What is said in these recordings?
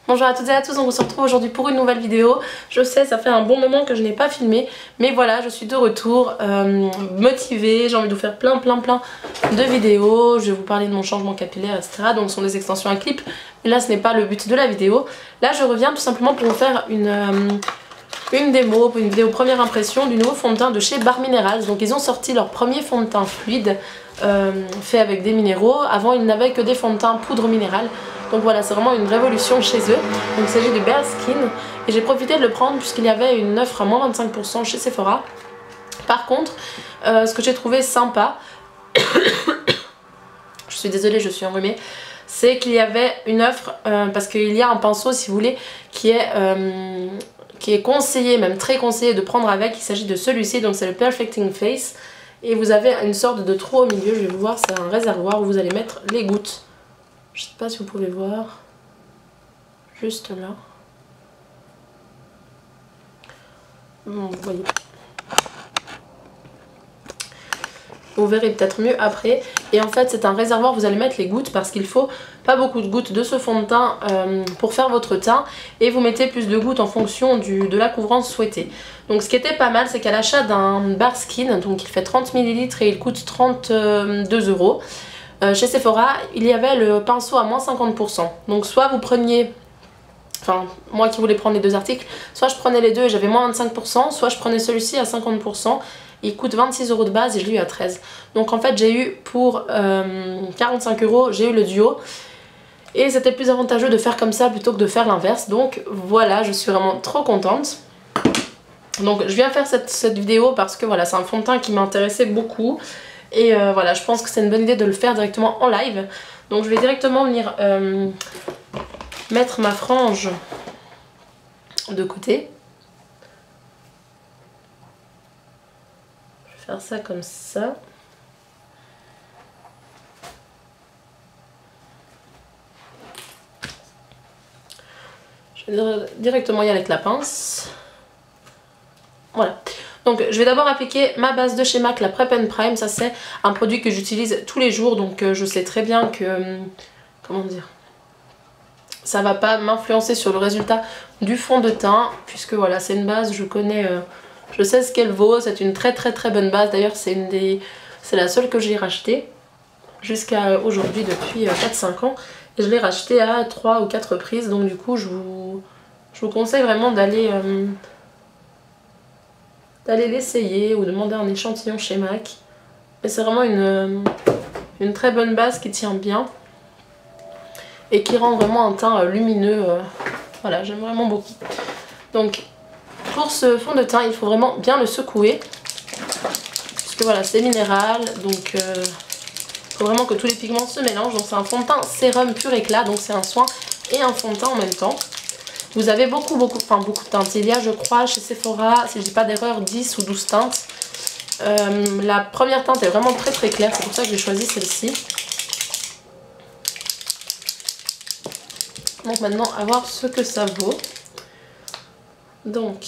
Bonjour à toutes et à tous, on se retrouve aujourd'hui pour une nouvelle vidéo. Je sais, ça fait un bon moment que je n'ai pas filmé, mais voilà, je suis de retour, motivée, j'ai envie de vous faire plein de vidéos. Je vais vous parler de mon changement capillaire, etc. Donc ce sont des extensions à clip, mais là ce n'est pas le but de la vidéo. Là je reviens tout simplement pour vous faire une démo, une vidéo première impression du nouveau fond de teint de chez Bare Minerals. Donc ils ont sorti leur premier fond de teint fluide fait avec des minéraux. Avant ils n'avaient que des fonds de teint poudre minérale. Donc voilà, c'est vraiment une révolution chez eux. Donc il s'agit de Bare Skin et j'ai profité de le prendre puisqu'il y avait une offre à moins 25% chez Sephora. Par contre, ce que j'ai trouvé sympa, je suis désolée, je suis enrhumée, c'est qu'il y avait une offre, parce qu'il y a un pinceau si vous voulez qui est conseillé, même très conseillé de prendre avec. Il s'agit de celui-ci, donc c'est le Perfecting Face. Et vous avez une sorte de trou au milieu, je vais vous voir, c'est un réservoir où vous allez mettre les gouttes. Je sais pas si vous pouvez voir, juste là. Bon, vous voyez. Vous verrez peut-être mieux après. Et en fait c'est un réservoir où vous allez mettre les gouttes parce qu'il faut pas beaucoup de gouttes de ce fond de teint pour faire votre teint. Et vous mettez plus de gouttes en fonction de la couvrance souhaitée. Donc ce qui était pas mal, c'est qu'à l'achat d'un Bare Skin, donc il fait 30 ml et il coûte 32 €. Chez Sephora, il y avait le pinceau à moins 50%. Donc soit vous preniez, enfin moi qui voulais prendre les deux articles, soit je prenais les deux et j'avais moins 25%, soit je prenais celui-ci à 50%. Il coûte 26 € de base et je l'ai eu à 13. Donc en fait j'ai eu pour 45 €, j'ai eu le duo. Et c'était plus avantageux de faire comme ça plutôt que de faire l'inverse. Donc voilà, je suis vraiment trop contente. Donc je viens faire cette vidéo parce que voilà, c'est un fond de teint qui m'intéressait beaucoup. Et voilà, je pense que c'est une bonne idée de le faire directement en live. Donc je vais directement venir mettre ma frange de côté. Je vais faire ça comme ça. Je vais directement y aller avec la pince. Voilà. Donc je vais d'abord appliquer ma base de chez MAC, la Prep and Prime. Ça c'est un produit que j'utilise tous les jours, donc je sais très bien que, comment dire, ça va pas m'influencer sur le résultat du fond de teint, puisque voilà, c'est une base, je connais, je sais ce qu'elle vaut, c'est une très bonne base. D'ailleurs c'est la seule que j'ai rachetée jusqu'à aujourd'hui depuis 4-5 ans, et je l'ai rachetée à 3 ou 4 reprises. Donc du coup je vous conseille vraiment d'aller l'essayer ou demander un échantillon chez MAC. Et c'est vraiment une très bonne base qui tient bien et qui rend vraiment un teint lumineux. Voilà, j'aime vraiment beaucoup. Donc pour ce fond de teint, il faut vraiment bien le secouer puisque voilà, c'est minéral, donc il faut vraiment que tous les pigments se mélangent. Donc c'est un fond de teint sérum pur éclat, donc c'est un soin et un fond de teint en même temps. Vous avez beaucoup de teintes. Il y a, je crois, chez Sephora, si je dis pas d'erreur, 10 ou 12 teintes. La première teinte est vraiment très claire, c'est pour ça que j'ai choisi celle-ci. Donc maintenant, à voir ce que ça vaut. Donc,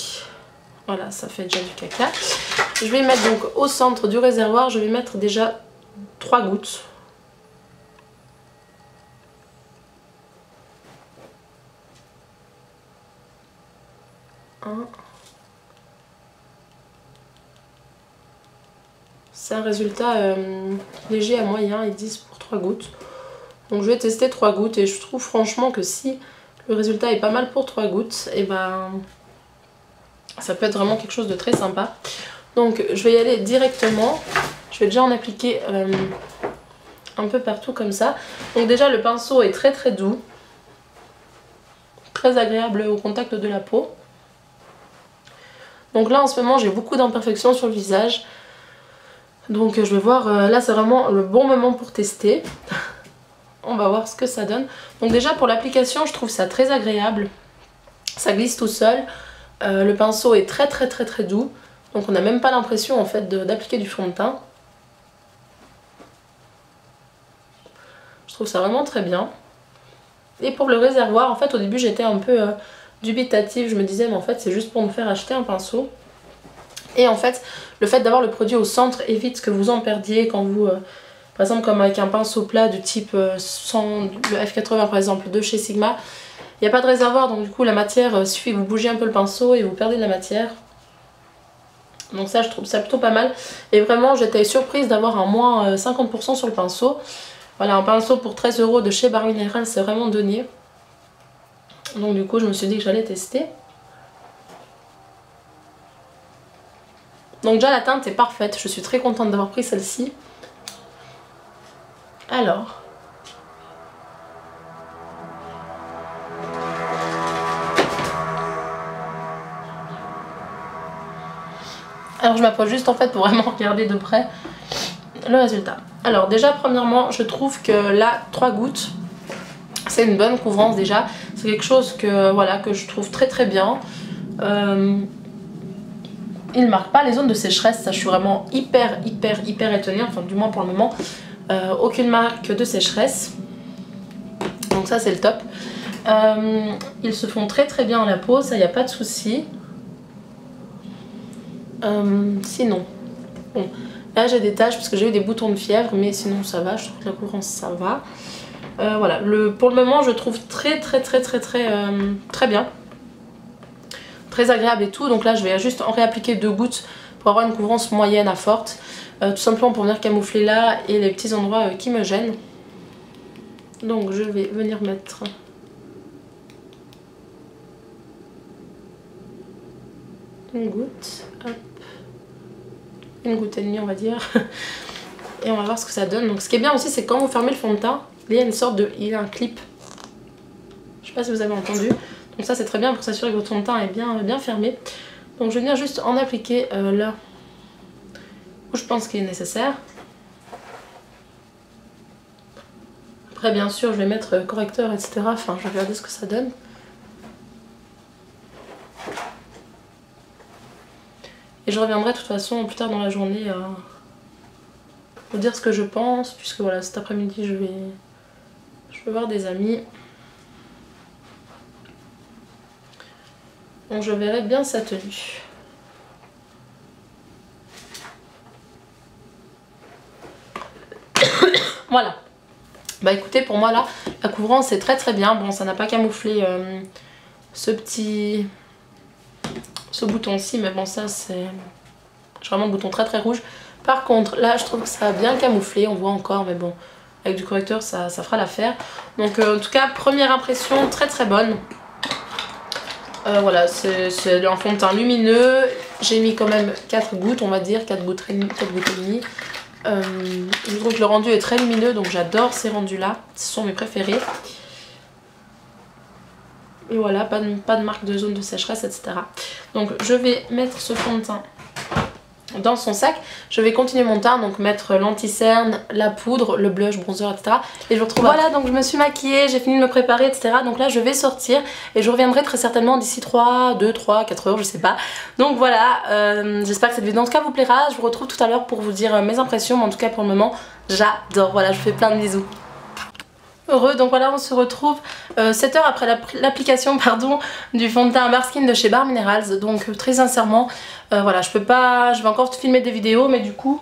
voilà, ça fait déjà du caca. Je vais mettre donc au centre du réservoir, je vais mettre déjà 3 gouttes. C'est un résultat léger à moyen, ils disent pour 3 gouttes. Donc je vais tester 3 gouttes et je trouve franchement que si le résultat est pas mal pour 3 gouttes, et ben ça peut être vraiment quelque chose de très sympa. Donc je vais y aller directement, je vais déjà en appliquer un peu partout comme ça. Donc déjà le pinceau est très doux, très agréable au contact de la peau. Donc là en ce moment j'ai beaucoup d'imperfections sur le visage. Donc je vais voir, là c'est vraiment le bon moment pour tester. On va voir ce que ça donne. Donc déjà pour l'application je trouve ça très agréable. Ça glisse tout seul. Le pinceau est très doux. Donc on n'a même pas l'impression en fait d'appliquer du fond de teint. Je trouve ça vraiment très bien. Et pour le réservoir, en fait au début j'étais un peu dubitative. Je me disais mais en fait c'est juste pour me faire acheter un pinceau. Et en fait, le fait d'avoir le produit au centre évite que vous en perdiez quand vous, par exemple comme avec un pinceau plat du type le F80 par exemple de chez Sigma, Il n'y a pas de réservoir, donc du coup la matière, suffit que vous bougez un peu le pinceau et vous perdez de la matière. Donc ça, je trouve ça plutôt pas mal. Et vraiment, j'étais surprise d'avoir un moins 50% sur le pinceau. Voilà, un pinceau pour 13 € de chez Barre Minéral, c'est vraiment donné. Donc du coup, je me suis dit que j'allais tester. Donc déjà, la teinte est parfaite. Je suis très contente d'avoir pris celle-ci. Alors... Alors je m'approche juste en fait pour vraiment regarder de près le résultat. Alors déjà premièrement je trouve que là 3 gouttes c'est une bonne couvrance déjà. C'est quelque chose que, voilà, que je trouve très très bien. Il ne marque pas les zones de sécheresse, ça je suis vraiment hyper étonnée, enfin du moins pour le moment. Aucune marque de sécheresse. Donc ça c'est le top. Ils se font très très bien à la peau, ça il n'y a pas de souci. Sinon, bon, là j'ai des taches parce que j'ai eu des boutons de fièvre, mais sinon ça va, je trouve que la couvrance ça va. Voilà, pour le moment je trouve très bien, très agréable et tout. Donc là je vais juste en réappliquer 2 gouttes pour avoir une couvrance moyenne à forte, tout simplement pour venir camoufler là et les petits endroits qui me gênent. Donc je vais venir mettre une goutte, hop. Une goutte et demie on va dire, et on va voir ce que ça donne. Donc ce qui est bien aussi c'est quand vous fermez le fond de teint, il y a une sorte de, il y a un clip, je sais pas si vous avez entendu, donc ça c'est très bien pour s'assurer que votre fond de teint est bien fermé. Donc je vais venir juste en appliquer là où je pense qu'il est nécessaire. Après bien sûr je vais mettre correcteur etc, enfin je vais regarder ce que ça donne. Et je reviendrai de toute façon plus tard dans la journée vous dire ce que je pense, puisque voilà, cet après-midi je vais voir des amis. Donc je verrai bien sa tenue. Voilà. Bah écoutez, pour moi là, la couvrance est très bien. Bon, ça n'a pas camouflé ce bouton-ci, mais bon ça c'est vraiment un bouton très rouge. Par contre là je trouve que ça a bien camouflé, on voit encore, mais bon avec du correcteur ça fera l'affaire. Donc en tout cas première impression très bonne. Voilà, c'est un fond de teint lumineux. J'ai mis quand même 4 gouttes, on va dire 4 gouttes et demie. Je trouve que le rendu est très lumineux, donc j'adore ces rendus là, ce sont mes préférés. Et voilà, pas de marque de zone de sécheresse, etc. Donc je vais mettre ce fond de teint dans son sac. Je vais continuer mon teint, donc mettre l'anti-cerne, la poudre, le blush, bronzer, etc. Et je vous retrouve. Voilà, donc je me suis maquillée, j'ai fini de me préparer, etc. Donc là je vais sortir et je reviendrai très certainement d'ici 2, 3, 4 heures, je sais pas. Donc voilà, j'espère que cette vidéo en tout cas vous plaira. Je vous retrouve tout à l'heure pour vous dire mes impressions, mais en tout cas pour le moment j'adore. Voilà, je vous fais plein de bisous. Heureux, donc voilà, on se retrouve 7 heures après l'application du fond de teint Bare Skin de chez Bare Minerals. Donc très sincèrement, voilà, je vais encore filmer des vidéos, mais du coup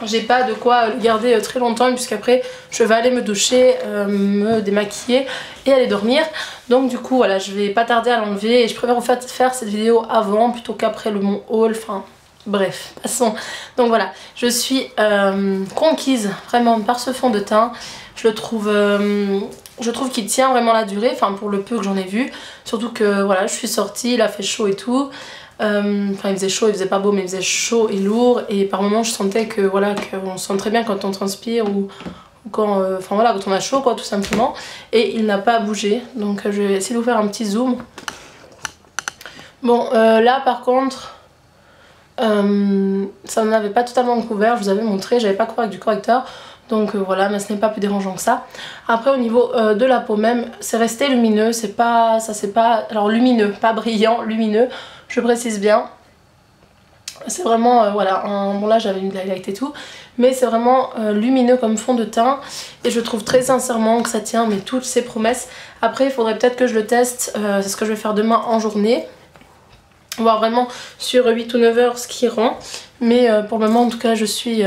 j'ai pas de quoi le garder très longtemps, puisqu'après je vais aller me doucher, me démaquiller et aller dormir. Donc du coup voilà, je vais pas tarder à l'enlever et je préfère vous faire cette vidéo avant plutôt qu'après mon haul, enfin bref, passons. Donc voilà, je suis conquise vraiment par ce fond de teint. Je trouve qu'il tient vraiment la durée, enfin pour le peu que j'en ai vu. Surtout que voilà, je suis sortie, il a fait chaud et tout. Enfin il faisait chaud, il faisait pas beau, mais il faisait chaud et lourd. Et par moments je sentais que voilà, qu'on sent très bien quand on transpire ou quand, enfin voilà, quand on a chaud quoi, tout simplement. Et il n'a pas bougé, donc je vais essayer de vous faire un petit zoom. Bon là par contre, ça ne m'avait pas totalement couvert, je vous avais montré, j'avais pas couvert avec du correcteur. Donc voilà, mais ce n'est pas plus dérangeant que ça. Après au niveau de la peau même, c'est resté lumineux, c'est pas, alors lumineux, pas brillant, lumineux, je précise bien. C'est vraiment, voilà, bon là j'avais mis de l'highlight et tout, mais c'est vraiment lumineux comme fond de teint. Et je trouve très sincèrement que ça tient mais toutes ses promesses. Après il faudrait peut-être que je le teste, c'est ce que je vais faire demain en journée. Voir vraiment sur 8 ou 9 heures ce qui rend. Mais pour le moment en tout cas je suis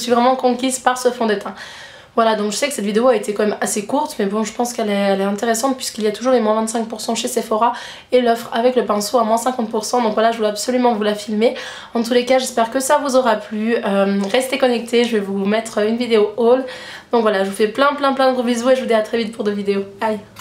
vraiment conquise par ce fond de teint. Voilà, donc je sais que cette vidéo a été quand même assez courte, mais bon, je pense qu'elle est intéressante puisqu'il y a toujours les moins 25% chez Sephora et l'offre avec le pinceau à moins 50%. Donc voilà, je voulais absolument vous la filmer. En tous les cas, j'espère que ça vous aura plu. Restez connectés, je vais vous mettre une vidéo haul. Donc voilà, je vous fais plein de gros bisous et je vous dis à très vite pour de vidéos. Bye!